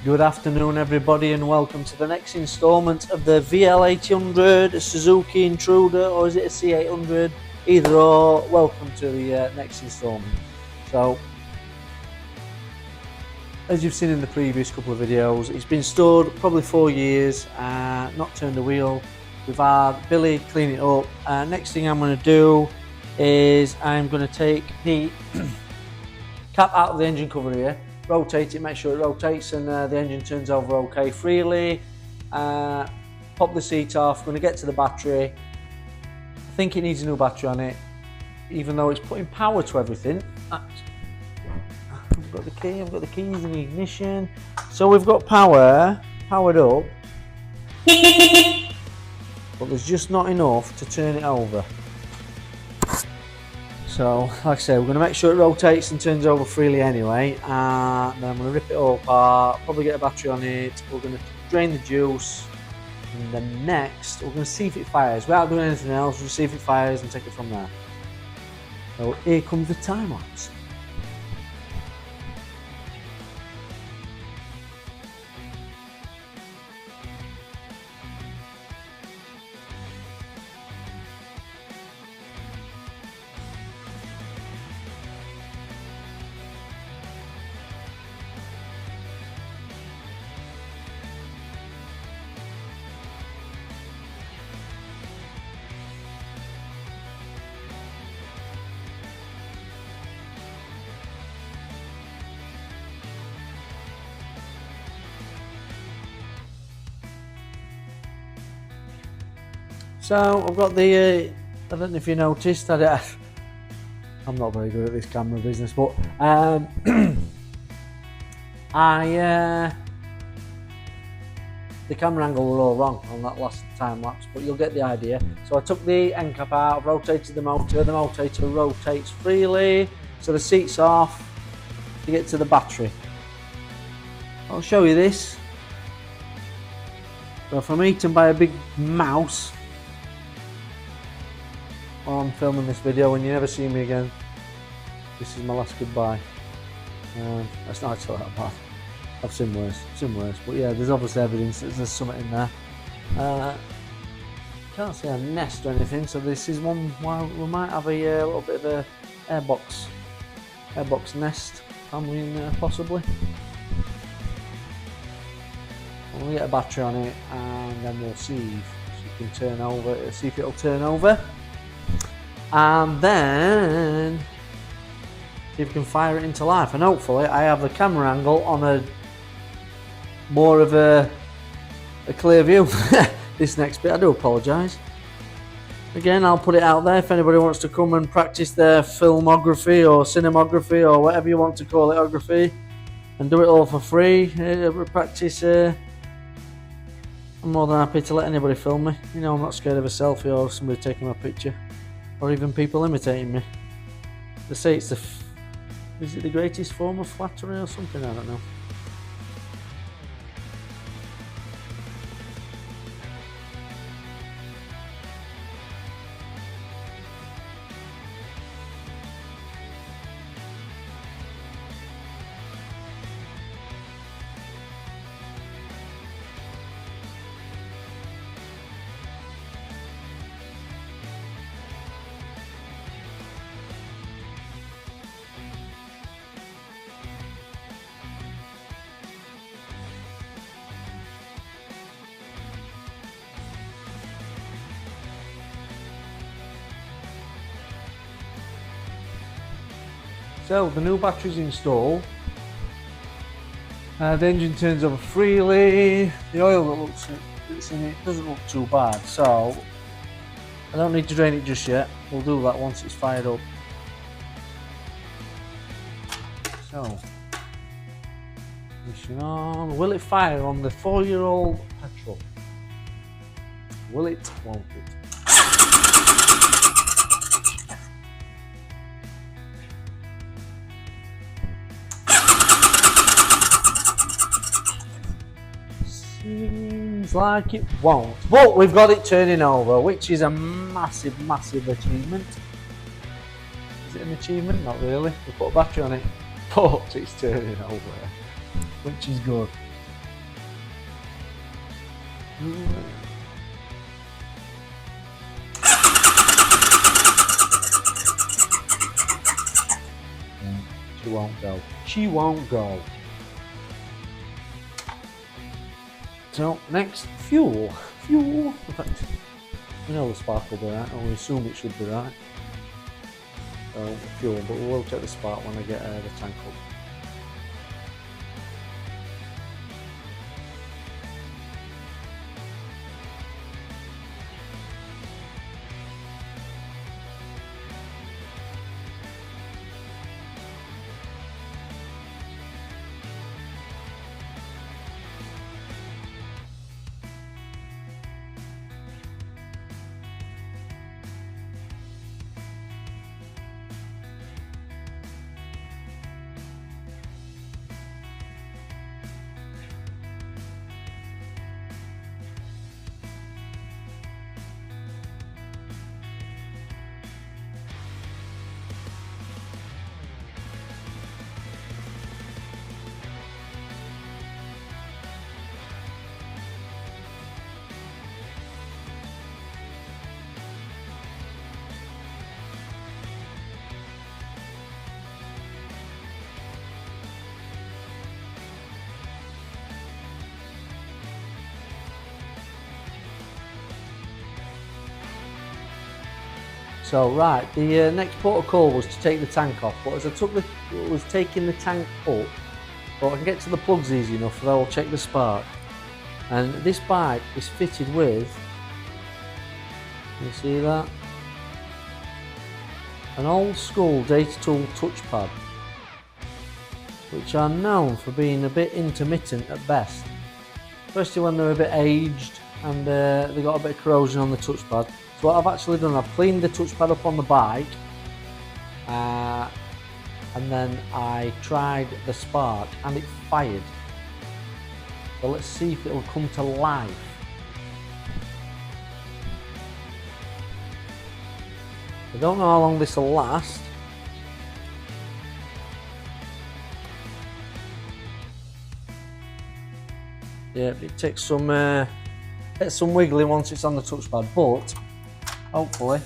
Good afternoon everybody and welcome to the next instalment of the VL800 Suzuki Intruder, or is it a C800? Either or, welcome to the next instalment. So, as you've seen in the previous couple of videos, it's been stored probably 4 years, not turned a wheel. We've had Billy clean it up. Next thing I'm going to do is I'm going to take the cap out of the engine cover here, rotate it, make sure it rotates and the engine turns over okay freely. Pop the seat off, going to get to the battery. I think it needs a new battery on it, even though it's putting power to everything. I've got the key, I've got the keys and the ignition. So we've got powered up, but there's just not enough to turn it over. So, like I say, we're going to make sure it rotates and turns over freely anyway, and then I'm going to rip it all apart, probably get a battery on it. We're going to drain the juice, and then next we're going to see if it fires. Without doing anything else, we'll see if it fires and take it from there. So here comes the time lapse. So I've got the, I don't know if you noticed, I'm not very good at this camera business, but the camera angle were all wrong on that last time lapse, but you'll get the idea. So I took the end cap out, I've rotated the motor rotates freely, so the seat's off to get to the battery. I'll show you this. So if I'm eaten by a big mouse while I'm filming this video and you never see me again, this is my last goodbye. That's not actually that bad. I've seen worse, but yeah, there's obviously evidence that there's something in there. Can't see a nest or anything, so this is one. Well, we might have a little bit of a airbox nest family in there possibly. We'll get a battery on it and then we'll see if it can turn over, see if it'll turn over, and then see if we can fire it into life. And hopefully I have the camera angle on a more of a clear view. This next bit, I do apologise. Again, I'll put it out there if anybody wants to come and practice their filmography or cinematography or whatever you want to call it, and do it all for free. Practice. I'm more than happy to let anybody film me. You know, I'm not scared of a selfie or somebody taking my picture, or even people imitating me. They say it's is it the greatest form of flattery or something? I don't know. So the new battery's installed. The engine turns over freely. The oil that's in it doesn't look too bad, so I don't need to drain it just yet. We'll do that once it's fired up. So, ignition on. Will it fire on the 4-year-old petrol? Will it? Won't it? Seems like it won't, but we've got it turning over, which is a massive achievement. Is it an achievement? Not really. We put a battery on it, but it's turning over, which is good. She won't go. She won't go. So next, fuel. Fuel. In fact, we know the spark will be right, or we assume it should be right. So fuel, but we will check the spark when I get the tank up. So right, the next port of call was to take the tank off, but as I was taking the tank up, but I can get to the plugs easy enough, so I'll check the spark. And this bike is fitted with, you see that? An old school data tool touchpad, which are known for being a bit intermittent at best, especially when they're a bit aged and they got a bit of corrosion on the touchpad. So what I've actually done, I've cleaned the touchpad up on the bike, and then I tried the spark and it fired. So let's see if it'll come to life. I don't know how long this will last. Yeah, it takes some wiggling once it's on the touchpad, but hopefully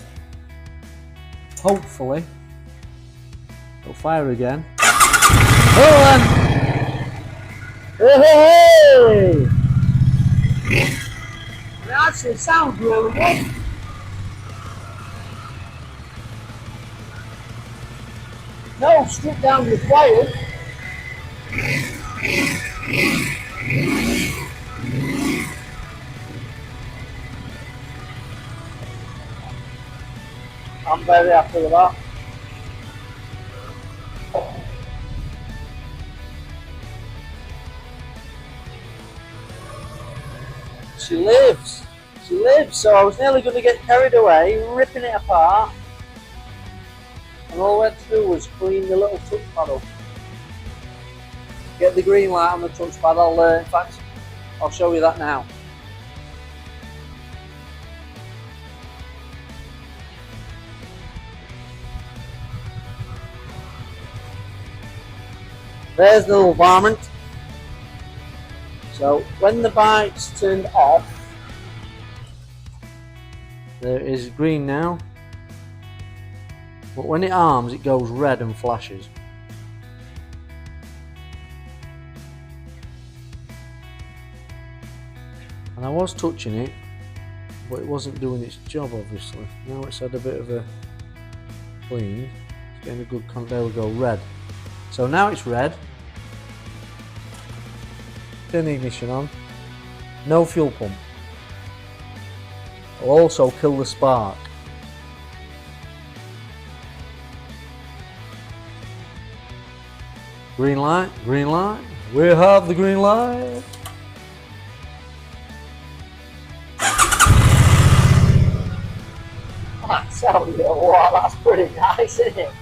it'll fire again. Oh, hey! It actually sounds really good. No, strip down required. I'm very happy with that. She lives. She lives. So I was nearly going to get carried away, ripping it apart. And all I had to do was clean the little touchpad up. Get the green light on the touchpad. In fact, I'll show you that now. There's the little varmint. So when the bike's turned off, there is green now. But when it arms, it goes red and flashes. And I was touching it, but it wasn't doing its job, obviously. Now it's had a bit of a clean. It's getting a good there we go, red. So now it's red. Turn the ignition on. No fuel pump. I'll also kill the spark. Green light, green light. We have the green light. I tell you what, that's pretty nice, isn't it?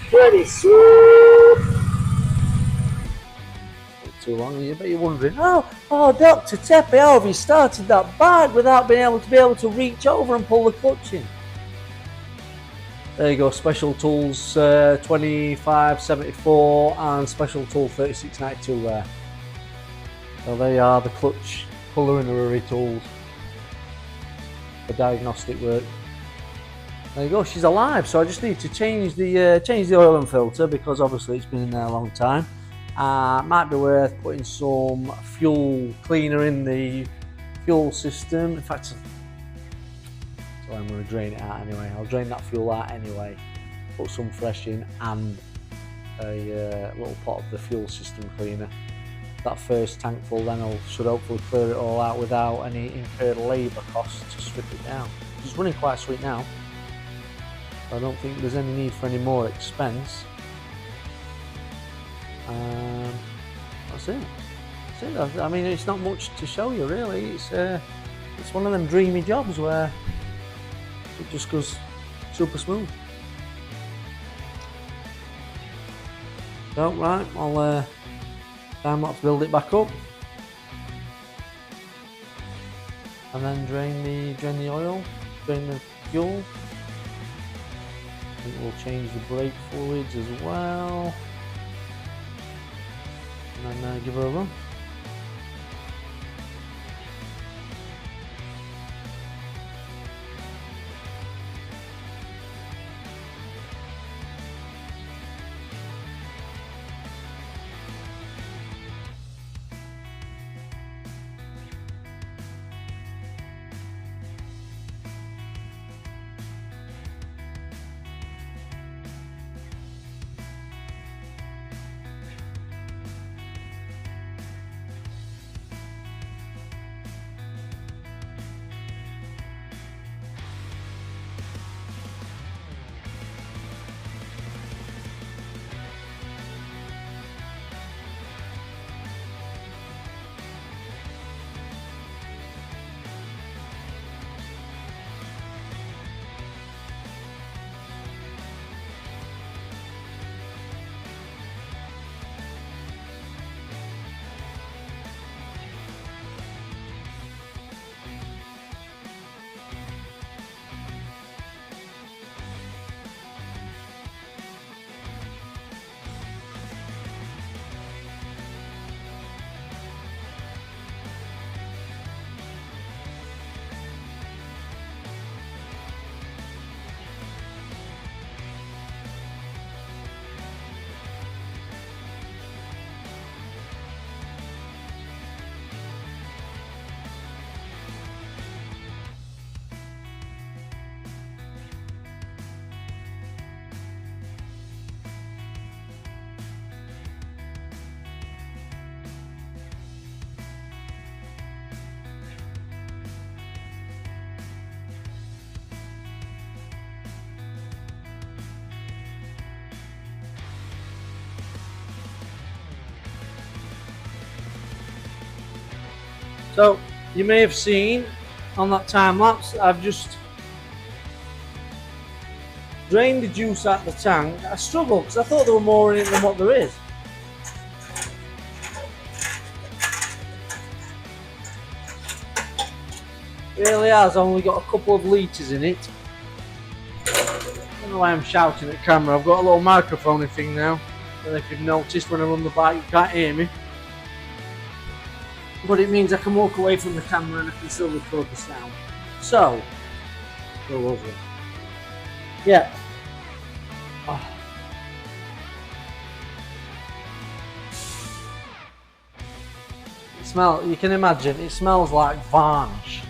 Pretty sweet. Too long, I bet you're wondering, oh, Dr. Tepe, how have you started that bike without being able to reach over and pull the clutch in? There you go, Special Tools 2574 and Special Tool 3692 there. So they are the clutch culinary tools for diagnostic work. There you go, she's alive. So I just need to change the oil and filter, because obviously it's been in there a long time. Might be worth putting some fuel cleaner in the fuel system. In fact, so I'm going to drain it out anyway. I'll drain that fuel out anyway, put some fresh in, and a little pot of the fuel system cleaner. That first tank full then should hopefully clear it all out without any incurred labour costs to strip it down. It's running quite sweet now. I don't think there's any need for any more expense. That's it. That's it. I mean, it's not much to show you really. It's one of them dreamy jobs where it just goes super smooth. So right, I'll time lapse build it back up, and then drain the oil, drain the fuel. I think we'll change the brake fluids as well, and then give her a run. So you may have seen on that time lapse, I've just drained the juice out of the tank. I struggled because I thought there were more in it than what there is. It really has only got a couple of litres in it. I don't know why I'm shouting at camera. I've got a little microphone thing now. I don't know if you've noticed when I'm on the bike you can't hear me. But it means I can walk away from the camera and I can still record the sound. So, where was it? Yeah. Oh. You can imagine, it smells like varnish.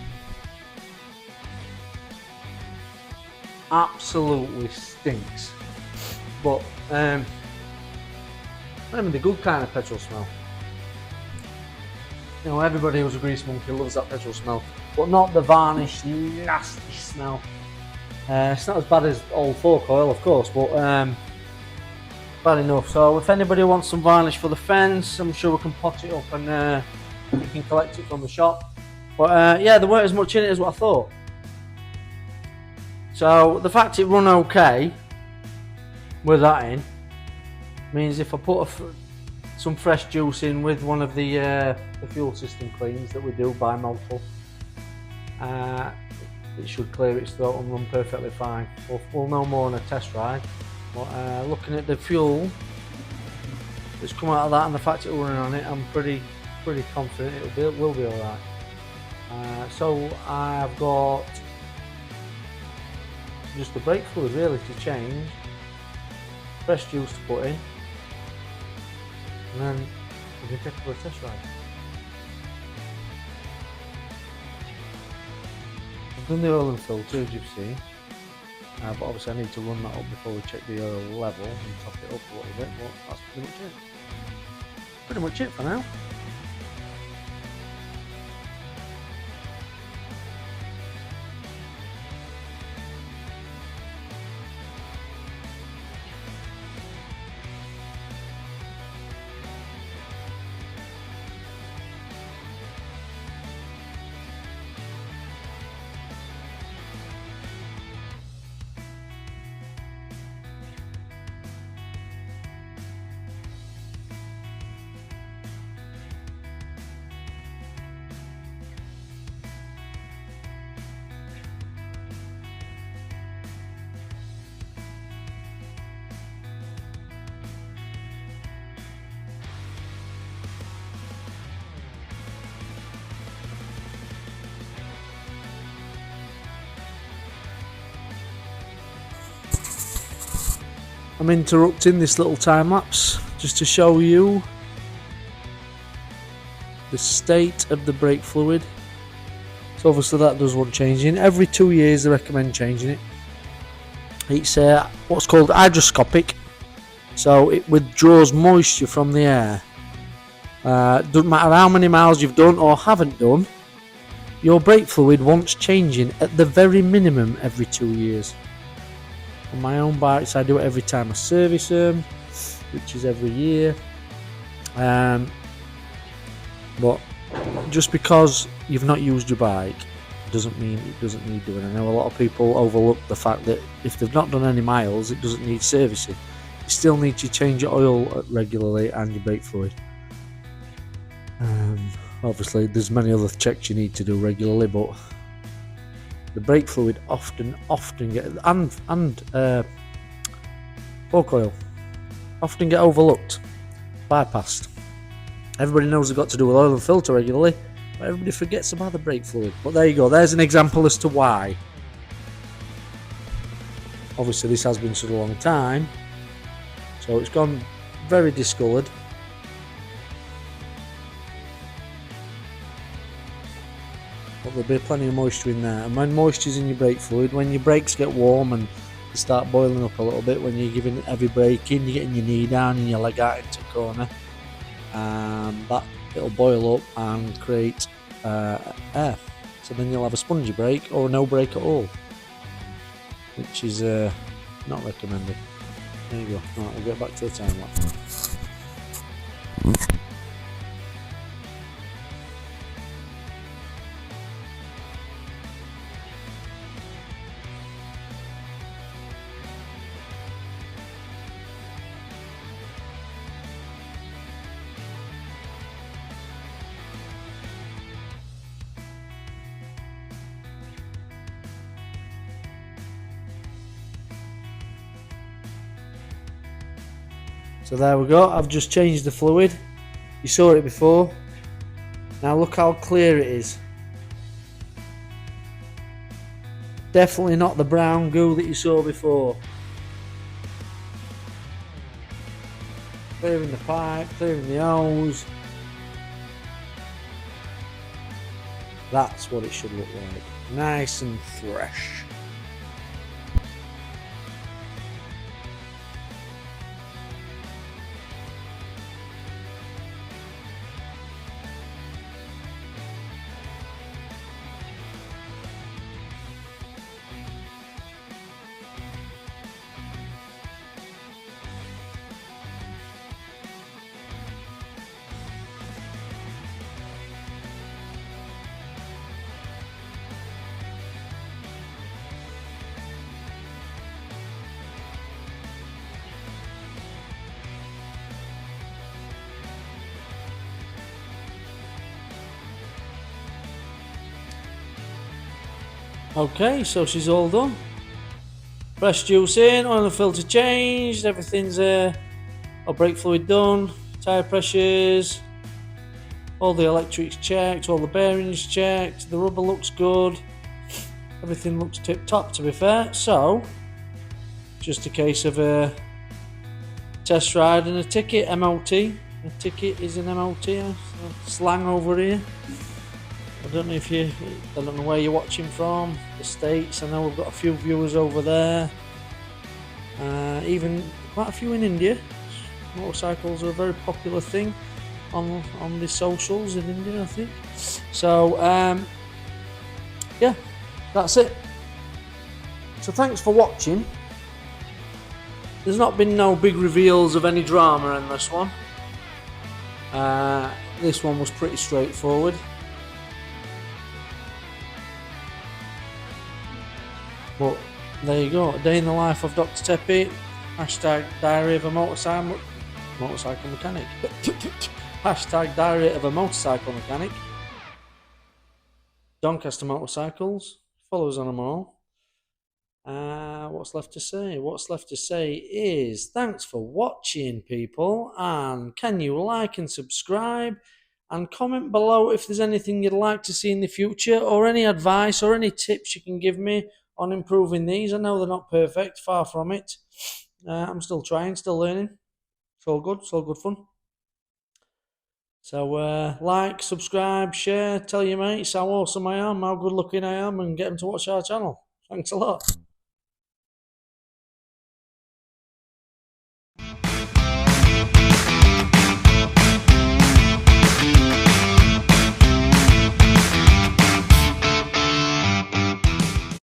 Absolutely stinks. But, I mean the good kind of petrol smell. You know, everybody who's a grease monkey loves that petrol smell, but not the varnish, nasty smell. It's not as bad as old fork oil, of course, but bad enough. So if anybody wants some varnish for the fence, I'm sure we can pot it up and you can collect it from the shop. But yeah, there weren't as much in it as what I thought. So the fact it run okay with that in means if I put some fresh juice in with one of the fuel system cleans that we do by multiple, it should clear its throat and run perfectly fine. We'll know more on a test ride, but looking at the fuel that's come out of that and the fact it will run on it, I'm pretty confident it will be alright. So I've got just the brake fluid really to change, fresh juice to put in, and then we can take it for a test ride. I've done the oil and filter as you've seen, but obviously I need to run that up before we check the oil level and top it up a little bit, but that's pretty much it. Pretty much it for now. I'm interrupting this little time lapse just to show you the state of the brake fluid. So obviously that does want changing. Every 2 years they recommend changing it. It's what's called hydroscopic, so it withdraws moisture from the air. Doesn't matter how many miles you've done or haven't done, your brake fluid wants changing at the very minimum every 2 years. On my own bikes I do it every time I service them, which is every year. But just because you've not used your bike doesn't mean it doesn't need doing. I know a lot of people overlook the fact that if they've not done any miles it doesn't need servicing. You still need to change your oil regularly and your brake fluid. Obviously there's many other checks you need to do regularly, but the brake fluid often get and fork oil often get overlooked, bypassed. Everybody knows they've got to do with oil and filter regularly, but everybody forgets about the brake fluid. But there you go, there's an example as to why. Obviously this has been such a long time, so it's gone very discoloured. But there'll be plenty of moisture in there, and when moisture's in your brake fluid, when your brakes get warm and they start boiling up a little bit, when you're giving heavy braking, you're getting your knee down and your leg out into the corner, that it'll boil up and create air, so then you'll have a spongy brake or no brake at all, which is not recommended. There you go. Right, we'll get back to the time lapse. So there we go, I've just changed the fluid. You saw it before. Now look how clear it is. Definitely not the brown goo that you saw before. Clearing the pipe, clearing the hose. That's what it should look like. Nice and fresh. Okay, so she's all done. Fresh juice in, oil and filter changed, everything's brake fluid done, tyre pressures, All the electrics checked, all the bearings checked, the rubber looks good, everything looks tip top to be fair. So just a case of a test ride and a ticket, MOT. A ticket is an MOT, slang over here. I don't know where you're watching from, the States. I know we've got a few viewers over there, even quite a few in India. Motorcycles are a very popular thing on the socials in India, I think. So yeah, that's it. So thanks for watching. There's not been no big reveals of any drama in this one. This one was pretty straightforward. But there you go, a day in the life of Dr. Teppy. Hashtag diary of a motorcycle mechanic. Hashtag diary of a motorcycle mechanic. Doncaster Motorcycles. Follow us on them all. What's left to say? What's left to say is thanks for watching, people, and can you like and subscribe and comment below if there's anything you'd like to see in the future, or any advice or any tips you can give me on improving these. I know they're not perfect, far from it. I'm still trying, still learning. It's all good fun. So like, subscribe, share, tell your mates how awesome I am, how good looking I am, and get them to watch our channel. Thanks a lot.